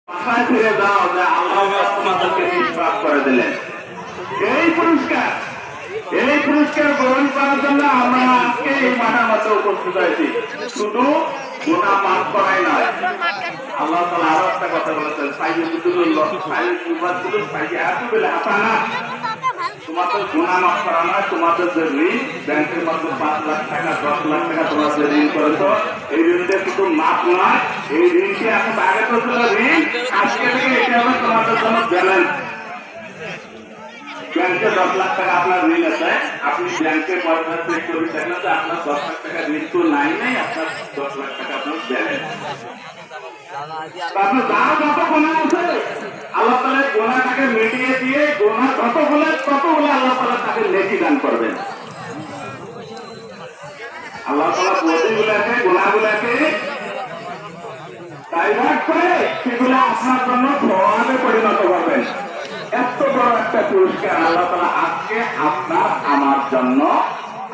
বাসায় ফিরে যাও যে আল্লাহ তোমাদেরকে নিষ্পাপ করে দিলেন। এই পুরস্কার গ্রহণ করার জন্য আমরা আজকে এই মাঠের মধ্যে উপস্থিত হয়েছি। শুধু গুনাহ মাফ করাই নয়, আল্লাহ তাআলা আরো একটা কথা বলেছেন, তোমাদের গুনাহ মাফ করা নয়, তোমাদের যে ঋণ ব্যাংকের মধ্যে 5 লাখ টাকা 10 লাখ টাকা তোমরা যে ঋণ করেছো, এই ঋণটা শুধু মাফ নয়, এই ঋণটি এখন আগে তো ছিল ঋণ, আজকে থেকে এটা হবে তোমাদের জন্য ব্যালেন্স। ব্যাংকে 10 লাখ টাকা আপনার ঋণ আছে, আপনি ব্যাংকে পয়সা চেক করে দেখলেন যে আপনার 10 লাখ টাকা ঋণ তো নাই, আপনার 10 লাখ টাকা আপনার ব্যালেন্স। আপনার যার যত গোনা আছে আল্লাহ তাআলা গোনাটাকে মিটিয়ে দিয়ে গোনা ততগুলো আল্লাহ তাআলা তাকে নেকি দান করবেন। আল্লাহ তাআলা প্রতিগুলাকে গোনাগুলাকে ডাইভার্ট করে সেগুলো আপনার জন্য সওয়াবে পরিণত করবেন। এত বড় একটা পুরস্কার আল্লাহ তাআলা আজকে আপনার আমার জন্য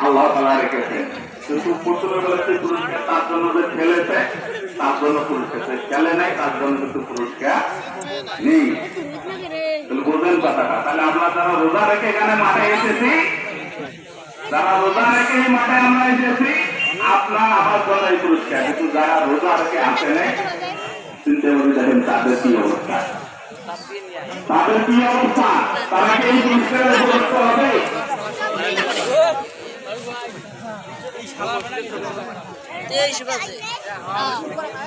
আল্লাহ তাআলা রেখেছেন। কিন্তু প্রথমে বলেছে পুরস্কার তার জন্য যে খেলেছে তার জন্য পুরস্কার, খেলে নাই তার জন্য কিন্তু পুরস্কার নেই। বোঝেন কথাটা? তাহলে আমরা যারা রোজা রেখে এখানে মাঠে এসেছি, যারা রোজা রেখে এই মাঠে আমরা এসেছি, আপনার আমার জন্য এই পুরস্কার। কিন্তু যারা রোজা রেখে আসে নাই, চিন্তা করে দেখেন তাদের কি অবস্থা, তাদের কি অবস্থা, তারা কি এই পুরস্কারের উপযুক্ত হবে?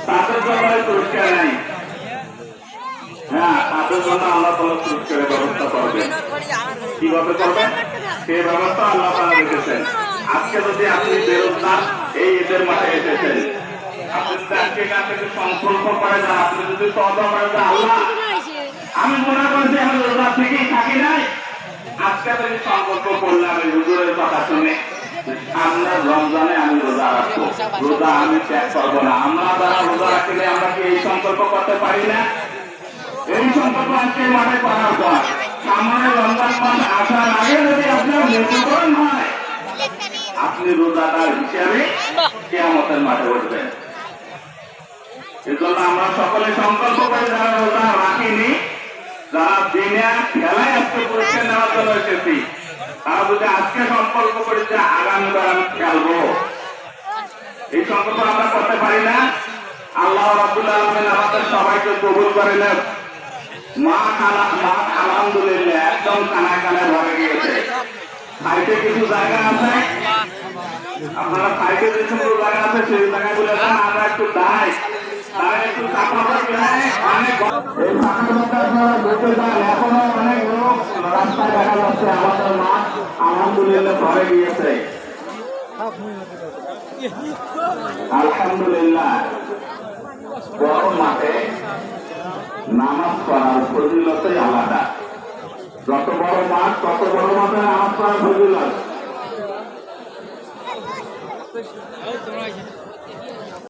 তাদের জন্য পুরস্কার নেই। হ্যাঁ, তাদের জন্য আল্লাহ তাআলা পুরস্কারের ব্যবস্থা করবেন। কিভাবে করবেন সেই ব্যবস্থা আল্লাহ তাআলা রেখেছেন। আজকে যদি আপনি বেরোজগার এই ঈদের মাঠে এসেছেন, আপনি আজকে এখান থেকে সংকল্প করে যান, আপনি যদি তওবা করেন যে আল্লাহ আমি গুনাহ করেছি, আমি রোজা থেকেই থাকি নাই, আজকে থেকে সংকল্প করলাম এই হুজুরের কথা শুনে আমরা রমজানে আমি রোজা রাখবো, রোজা আমি ত্যাগ করবো না। আমরা যারা রোজা রাখলে আমরা কি এই সংকল্প করতে পারি না? এই সংকল্প আজকে মাঠে করার পর সামনে রমজান মাস আসার আগে যদি আপনার মৃত্যুবরণ হয়, আপনি রোজাদার হিসাবে কিয়ামতের মাঠে উঠবেন। এজন্য আমরা সকলে সংকল্প করে যারা রোজা রাখিনি, যারা দিনে খেলায় আজকে পুরস্কার নেওয়ার জন্য এসেছি, তারা যদি আজকে সংকল্প করি যে আগামীবার আমি খেলবো, এই সংকল্প আমরা করতে পারি না? আল্লাহ রাব্বুল আলামিন আমাদের সবাইকে কবুল করে নেন। মাঠ আলহামদুলিল্লাহ একদম কানায় কানায় ভরে গিয়েছে। সাইডে কিছু জায়গা আছে, আপনারা সাইডে যে সমস্ত জায়গা আছে সেই জায়গাগুলো আমরা একটু দাঁড়াই, তারা একটু এখনো অনেক লোক রাস্তায় দেখা যাচ্ছে। আমাদের মাঠ আলহামদুলিল্লাহ ভরে গিয়েছে। আলহামদুলিল্লাহ বড় মাঠে নামাজ পড়ার ফজিলতই আলাদা। যত বড় মাঠ তত বড় মাঠে নামাজ পড়ার ফজিলত।